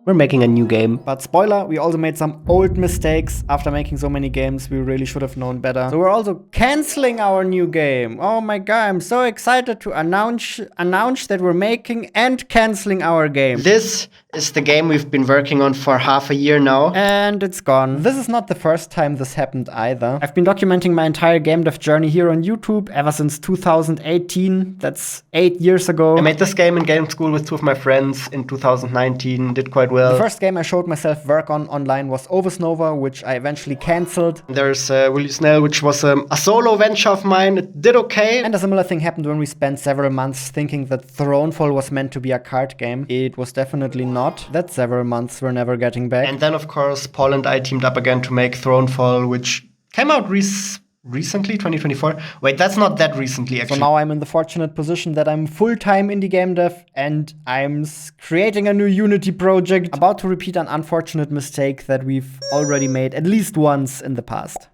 we're making a new game. But spoiler, we also made some old mistakes. After making so many games, we really should have known better. So we're also canceling our new game. Oh my god, I'm so excited to announce that we're making and canceling our game. This is the game we've been working on for half a year now. And it's gone. This is not the first time this happened either. I've been documenting my entire game dev journey here on YouTube ever since 2018. That's 8 years ago. I made this game in game school with two of my friends in 2019, did quite well. The first game I showed myself work on online was Oversnova, which I eventually cancelled. There's Will You Snell, which was a solo venture of mine. It did okay. And a similar thing happened when we spent several months thinking that Thronefall was meant to be a card game. It was definitely not. That several months we're never getting back. And then, of course, Paul and I teamed up again to make Thronefall, which came out recently, 2024. Wait, that's not that recently, actually. So now I'm in the fortunate position that I'm full-time indie game dev and I'm creating a new Unity project, about to repeat an unfortunate mistake that we've already made at least once in the past.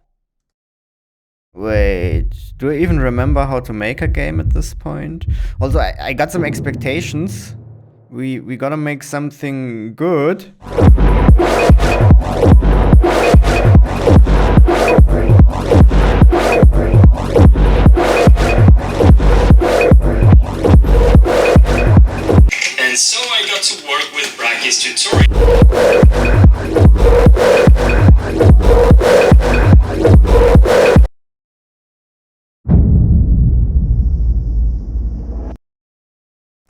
Wait, do I even remember how to make a game at this point? Also, I got some expectations. We gotta make something good. And so I got to work with Brachy's tutorial.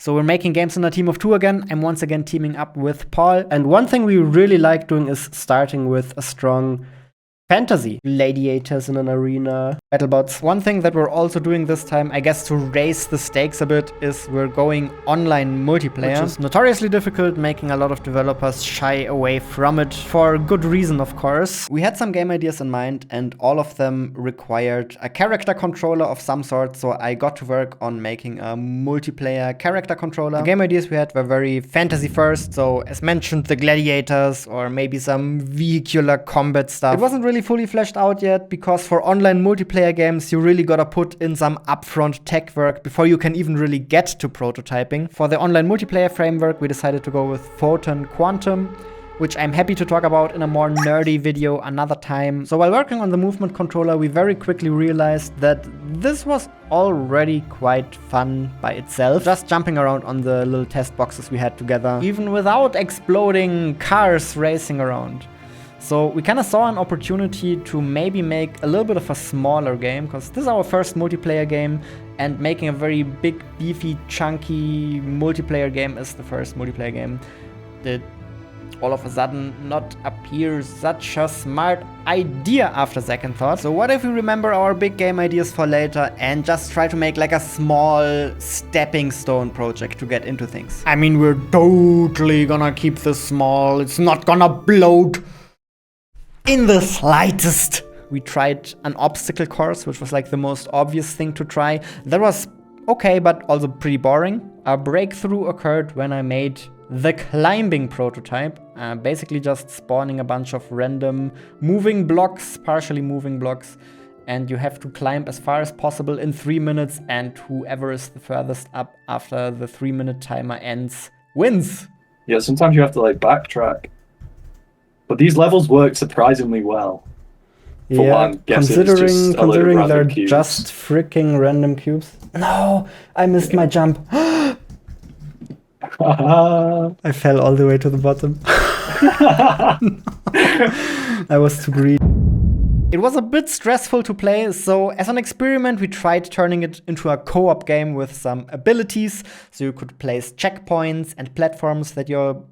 So we're making games in a team of 2 again. I'm once again teaming up with Paul. And one thing we really like doing is starting with a strong fantasy. Gladiators in an arena, battlebots. One thing that we're also doing this time, I guess to raise the stakes a bit, is we're going online multiplayer. Which is notoriously difficult, making a lot of developers shy away from it, for good reason, of course. We had some game ideas in mind, and all of them required a character controller of some sort, so I got to work on making a multiplayer character controller. The game ideas we had were very fantasy first, so as mentioned, the gladiators, or maybe some vehicular combat stuff. It wasn't really fully fleshed out yet, because for online multiplayer games you really gotta put in some upfront tech work before you can even really get to prototyping. For the online multiplayer framework we decided to go with Photon Quantum, which I'm happy to talk about in a more nerdy video another time. So while working on the movement controller, we very quickly realized that this was already quite fun by itself. Just jumping around on the little test boxes we had together, even without exploding cars racing around. So we kind of saw an opportunity to maybe make a little bit of a smaller game, because this is our first multiplayer game, and making a very big, beefy, chunky multiplayer game is the first multiplayer game that all of a sudden not appear such a smart idea after second thought. So what if we remember our big game ideas for later and just try to make like a small stepping stone project to get into things? I mean, we're totally gonna keep this small. It's not gonna bloat in the slightest. We tried an obstacle course, which was like the most obvious thing to try. That was okay, but also pretty boring. A breakthrough occurred when I made the climbing prototype, basically just spawning a bunch of random moving blocks, partially moving blocks, and you have to climb as far as possible in 3 minutes, and whoever is the furthest up after the 3-minute timer ends wins. Yeah, sometimes you have to like backtrack. But these levels work surprisingly well. For what I'm guessing, considering they're just freaking random cubes. No, I missed my jump. I fell all the way to the bottom. I was too greedy. It was a bit stressful to play, so as an experiment we tried turning it into a co-op game with some abilities, so you could place checkpoints and platforms that your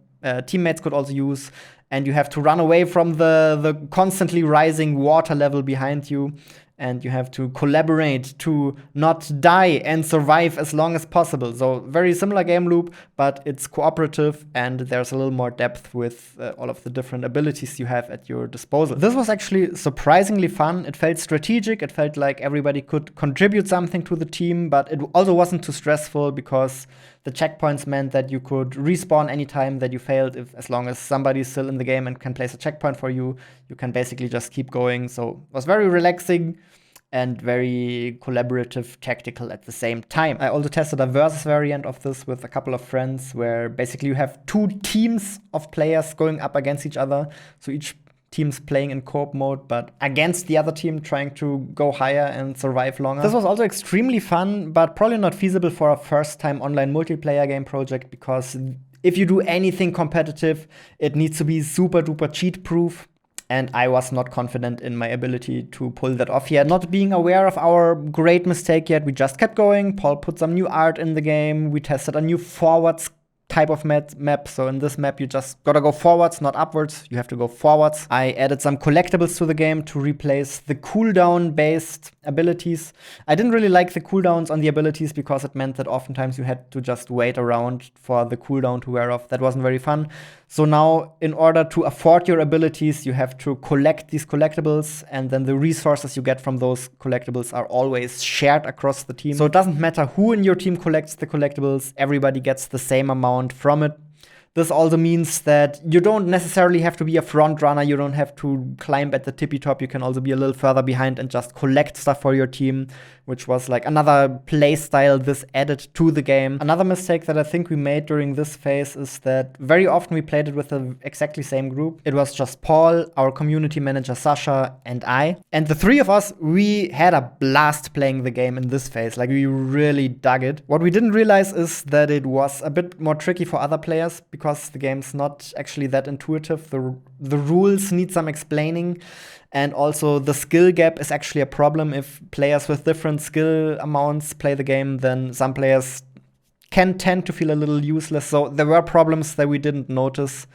teammates could also use, and you have to run away from the constantly rising water level behind you, and you have to collaborate to not die and survive as long as possible. So very similar game loop, but it's cooperative, and there's a little more depth with all of the different abilities you have at your disposal. This was actually surprisingly fun. It felt strategic. It felt like everybody could contribute something to the team, but it also wasn't too stressful because the checkpoints meant that you could respawn anytime that you failed. As long as somebody's still in the game and can place a checkpoint for you, you can basically just keep going. So it was very relaxing. and very collaborative, tactical at the same time. I also tested a versus variant of this with a couple of friends, where basically you have 2 teams of players going up against each other. So each team's playing in co-op mode, but against the other team, trying to go higher and survive longer. This was also extremely fun, but probably not feasible for a first-time online multiplayer game project, because if you do anything competitive, it needs to be super duper cheat proof. And I was not confident in my ability to pull that off yet. Not being aware of our great mistake yet, we just kept going. Paul put some new art in the game. We tested a new forwards type of map. So in this map, you just gotta go forwards, not upwards. You have to go forwards. I added some collectibles to the game to replace the cooldown-based abilities. I didn't really like the cooldowns on the abilities because it meant that oftentimes you had to just wait around for the cooldown to wear off. That wasn't very fun. So now, in order to afford your abilities, you have to collect these collectibles, and then the resources you get from those collectibles are always shared across the team. So it doesn't matter who in your team collects the collectibles, everybody gets the same amount from it. This also means that you don't necessarily have to be a front runner. You don't have to climb at the tippy top. You can also be a little further behind and just collect stuff for your team, which was like another play style this added to the game. Another mistake that I think we made during this phase is that very often we played it with the exactly same group. It was just Paul, our community manager Sasha, and I. And the 3 of us, we had a blast playing the game in this phase. Like, we really dug it. What we didn't realize is that it was a bit more tricky for other players, because the game's not actually that intuitive. The rules need some explaining, and also the skill gap is actually a problem. If players with different skill amounts play the game, then some players can tend to feel a little useless. So there were problems that we didn't notice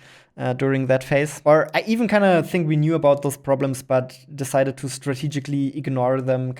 during that phase. Or I even kind of think we knew about those problems, but decided to strategically ignore them,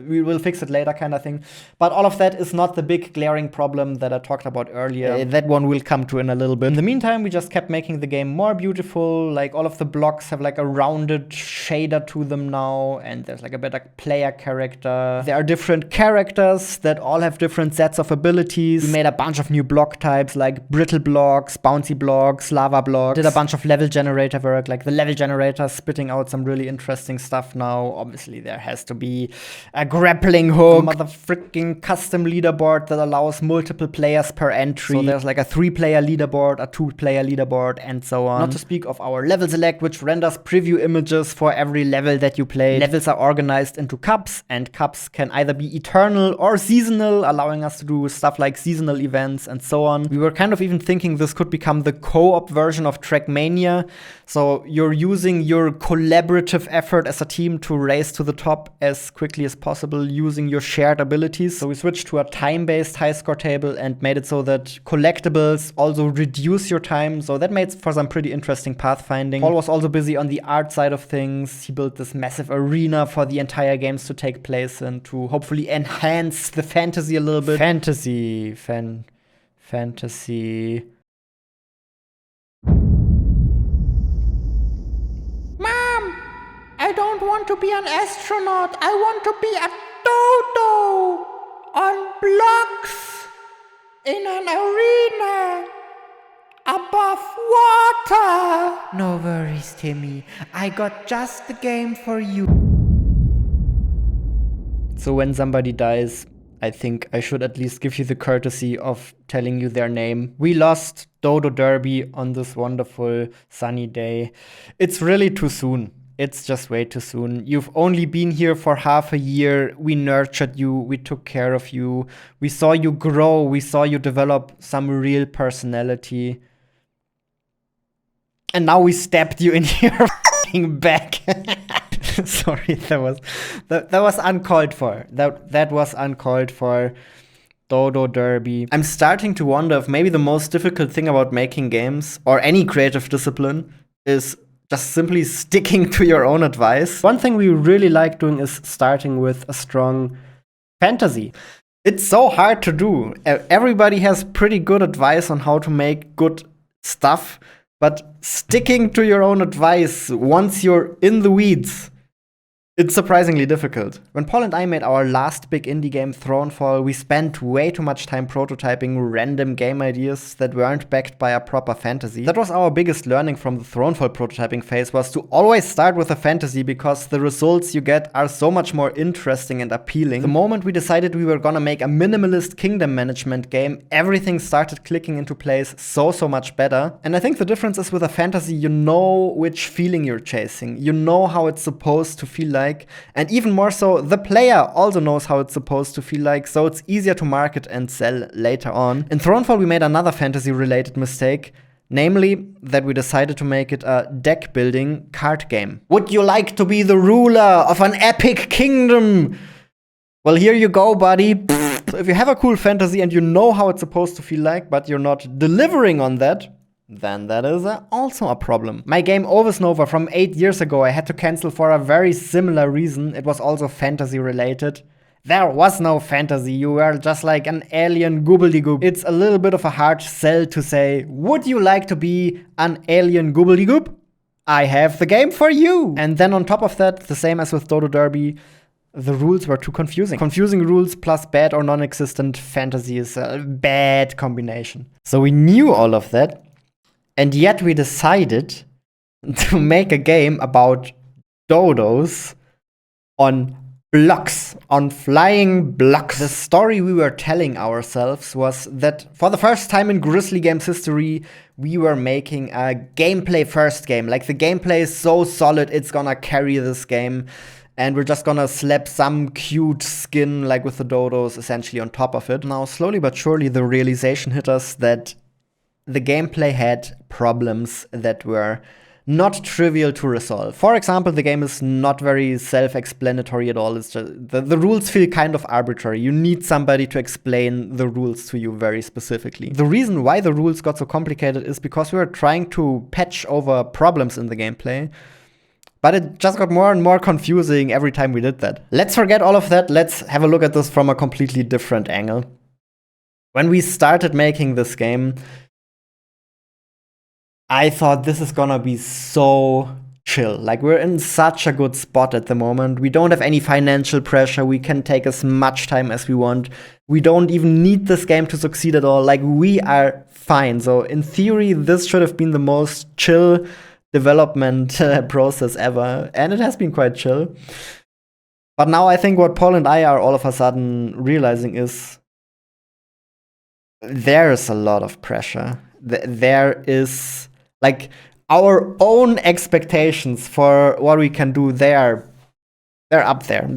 we will fix it later kind of thing. But all of that is not the big glaring problem that I talked about earlier. That one will come to in a little bit. In the meantime, we just kept making the game more beautiful. Like, all of the blocks have like a rounded shader to them now, and there's like a better player character. There are different characters that all have different sets of abilities. We made a bunch of new block types, like brittle blocks, bouncy blocks, lava blocks. Did a bunch of level generator work, like the level generator spitting out some really interesting stuff now. Obviously, there has to be a grappling hook, mother freaking custom leaderboard that allows multiple players per entry. So there's like a 3-player leaderboard, a 2-player leaderboard, and so on. Not to speak of our level select, which renders preview images for every level that you play. Levels are organized into cups, and cups can either be eternal or seasonal, allowing us to do stuff like seasonal events and so on. We were kind of even thinking this could become the co-op version of Trackmania. So you're using your collaborative effort as a team to race to the top as quickly as possible using your shared abilities. So we switched to a time-based high score table and made it so that collectibles also reduce your time. So that made for some pretty interesting pathfinding. Paul was also busy on the art side of things. He built this massive arena for the entire games to take place and to hopefully enhance the fantasy a little bit. Fantasy. I don't want to be an astronaut. I want to be a dodo on blocks in an arena above water. No worries, Timmy. I got just the game for you. So when somebody dies, I think I should at least give you the courtesy of telling you their name. We lost Dodo Derby on this wonderful sunny day. It's really too soon. It's just way too soon. You've only been here for half a year. We nurtured you. We took care of you. We saw you grow. We saw you develop some real personality. And now we stabbed you in your back. Sorry, that was uncalled for. That was uncalled for. Dodo Derby. I'm starting to wonder if maybe the most difficult thing about making games, or any creative discipline, is just simply sticking to your own advice. One thing we really like doing is starting with a strong fantasy. It's so hard to do. Everybody has pretty good advice on how to make good stuff, but sticking to your own advice once you're in the weeds It's surprisingly difficult. When Paul and I made our last big indie game, Thronefall, we spent way too much time prototyping random game ideas that weren't backed by a proper fantasy. That was our biggest learning from the Thronefall prototyping phase, was to always start with a fantasy because the results you get are so much more interesting and appealing. The moment we decided we were gonna make a minimalist kingdom management game, everything started clicking into place so much better. And I think the difference is with a fantasy, you know which feeling you're chasing. You know how it's supposed to feel like. And even more so, the player also knows how it's supposed to feel like, so it's easier to market and sell later on. In Thronefall, we made another fantasy-related mistake, namely that we decided to make it a deck-building card game. Would you like to be the ruler of an epic kingdom? Well, here you go, buddy. If you have a cool fantasy and you know how it's supposed to feel like, but you're not delivering on that, then that is also a problem. My game Oversnova from 8 years ago, I had to cancel for a very similar reason. It was also fantasy related. There was no fantasy, you were just like an alien gobbledygook. It's a little bit of a hard sell to say, would you like to be an alien gobbledygook? I have the game for you! And then on top of that, the same as with Dodo Derby, the rules were too confusing. Confusing rules plus bad or non-existent fantasy is a bad combination. So we knew all of that. And yet we decided to make a game about dodos on blocks, on flying blocks. The story we were telling ourselves was that for the first time in Grizzly Games history, we were making a gameplay first game. Like, the gameplay is so solid, it's gonna carry this game. And we're just gonna slap some cute skin, like with the dodos, essentially on top of it. Now, slowly but surely, the realization hit us that the gameplay had problems that were not trivial to resolve. For example, the game is not very self-explanatory at all. It's just the rules feel kind of arbitrary. You need somebody to explain the rules to you very specifically. The reason why the rules got so complicated is because we were trying to patch over problems in the gameplay, but it just got more and more confusing every time we did that. Let's forget all of that. Let's have a look at this from a completely different angle. When we started making this game, I thought this is gonna be so chill. Like, we're in such a good spot at the moment. We don't have any financial pressure. We can take as much time as we want. We don't even need this game to succeed at all. Like, we are fine. So in theory, this should have been the most chill development process ever. And it has been quite chill. But now I think what Paul and I are all of a sudden realizing is there's a lot of pressure. There is, like, our own expectations for what we can do, they're up there.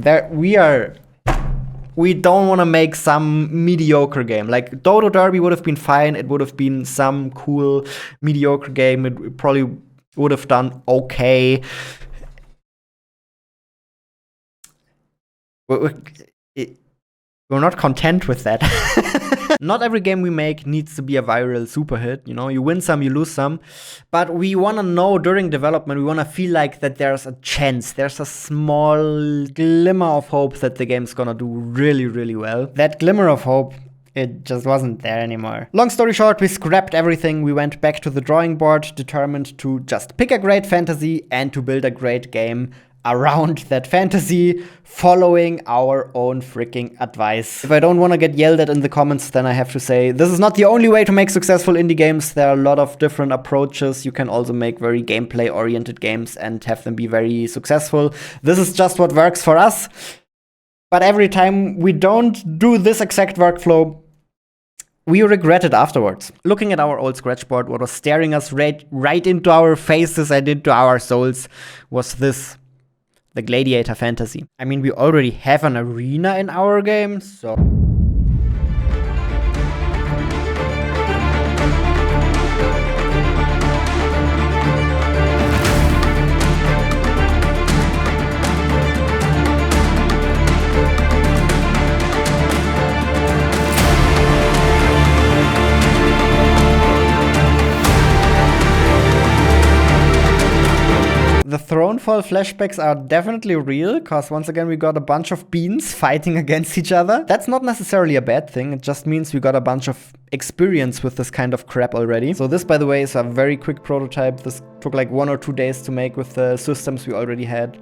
We don't want to make some mediocre game. Like, Dodo Derby would have been fine. It would have been some cool mediocre game. It probably would have done okay. We're not content with that. Not every game we make needs to be a viral super hit. You know, you win some, you lose some. But we want to know during development, we want to feel like that there's a chance. There's a small glimmer of hope that the game's gonna do really, really well. That glimmer of hope, it just wasn't there anymore. Long story short, we scrapped everything. We went back to the drawing board, determined to just pick a great fantasy and to build a great game around that fantasy, following our own freaking advice. If I don't want to get yelled at in the comments, then I have to say, this is not the only way to make successful indie games. There are a lot of different approaches. You can also make very gameplay-oriented games and have them be very successful. This is just what works for us. But every time we don't do this exact workflow, we regret it afterwards. Looking at our old scratchboard, what was staring us right into our faces and into our souls was this. The Gladiator fantasy. I mean, we already have an arena in our game, so... The Thronefall flashbacks are definitely real, because once again we got a bunch of beans fighting against each other. That's not necessarily a bad thing, it just means we got a bunch of experience with this kind of crap already. So this, by the way, is a very quick prototype. This took like 1 or 2 days to make with the systems we already had.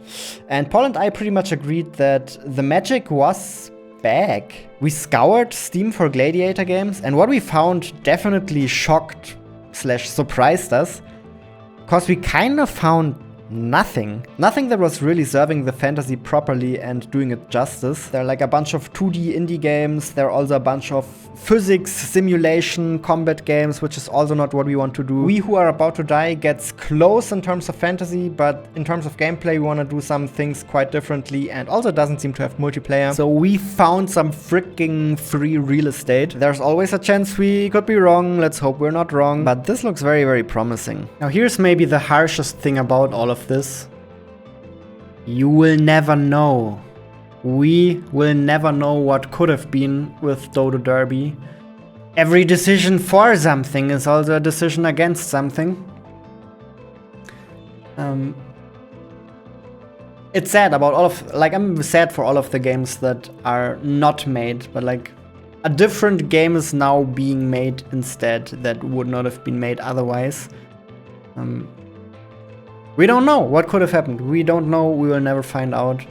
And Paul and I pretty much agreed that the magic was back. We scoured Steam for Gladiator games, and what we found definitely shocked / surprised us, because we kind of found nothing that was really serving the fantasy properly and doing it justice. There are like a bunch of 2D indie games. There are also a bunch of physics, simulation, combat games, which is also not what we want to do. We Who Are About to Die gets close in terms of fantasy, but in terms of gameplay, we want to do some things quite differently, and also doesn't seem to have multiplayer. So we found some freaking free real estate. There's always a chance we could be wrong. Let's hope we're not wrong. But this looks very, very promising. Now here's maybe the harshest thing about all of this. You will never know. We will never know what could have been with Dodo Derby. Every decision for something is also a decision against something. It's sad about all of, like, I'm sad for all of the games that are not made, but like a different game is now being made instead that would not have been made otherwise. We don't know what could have happened. We don't know. We will never find out.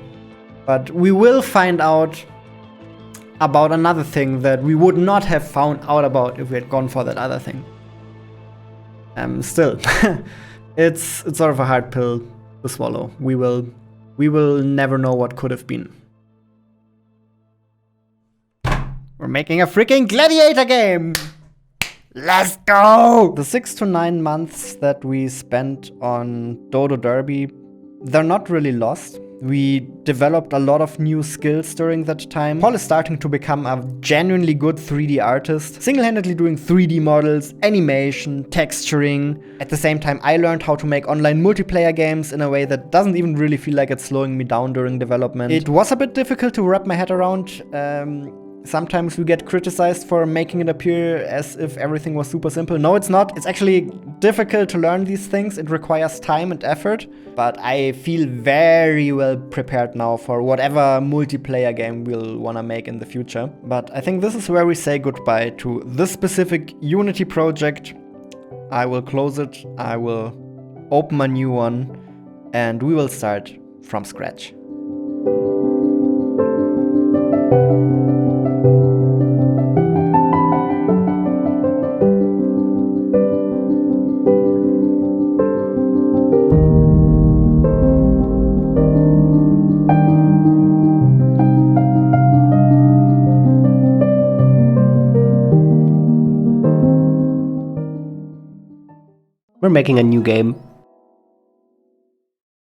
But we will find out about another thing that we would not have found out about if we had gone for that other thing. Still, it's sort of a hard pill to swallow. We will never know what could have been. We're making a freaking Gladiator game! Let's go! The 6 to 9 months that we spent on Dodo Derby, they're not really lost. We developed a lot of new skills during that time. Paul is starting to become a genuinely good 3D artist, single-handedly doing 3D models, animation, texturing. At the same time, I learned how to make online multiplayer games in a way that doesn't even really feel like it's slowing me down during development. It was a bit difficult to wrap my head around. Sometimes we get criticized for making it appear as if everything was super simple. No, it's not. It's actually difficult to learn these things. It requires time and effort. But I feel very well prepared now for whatever multiplayer game we'll wanna make in the future. But I think this is where we say goodbye to this specific Unity project. I will close it. I will open a new one. And we will start from scratch. We're making a new game.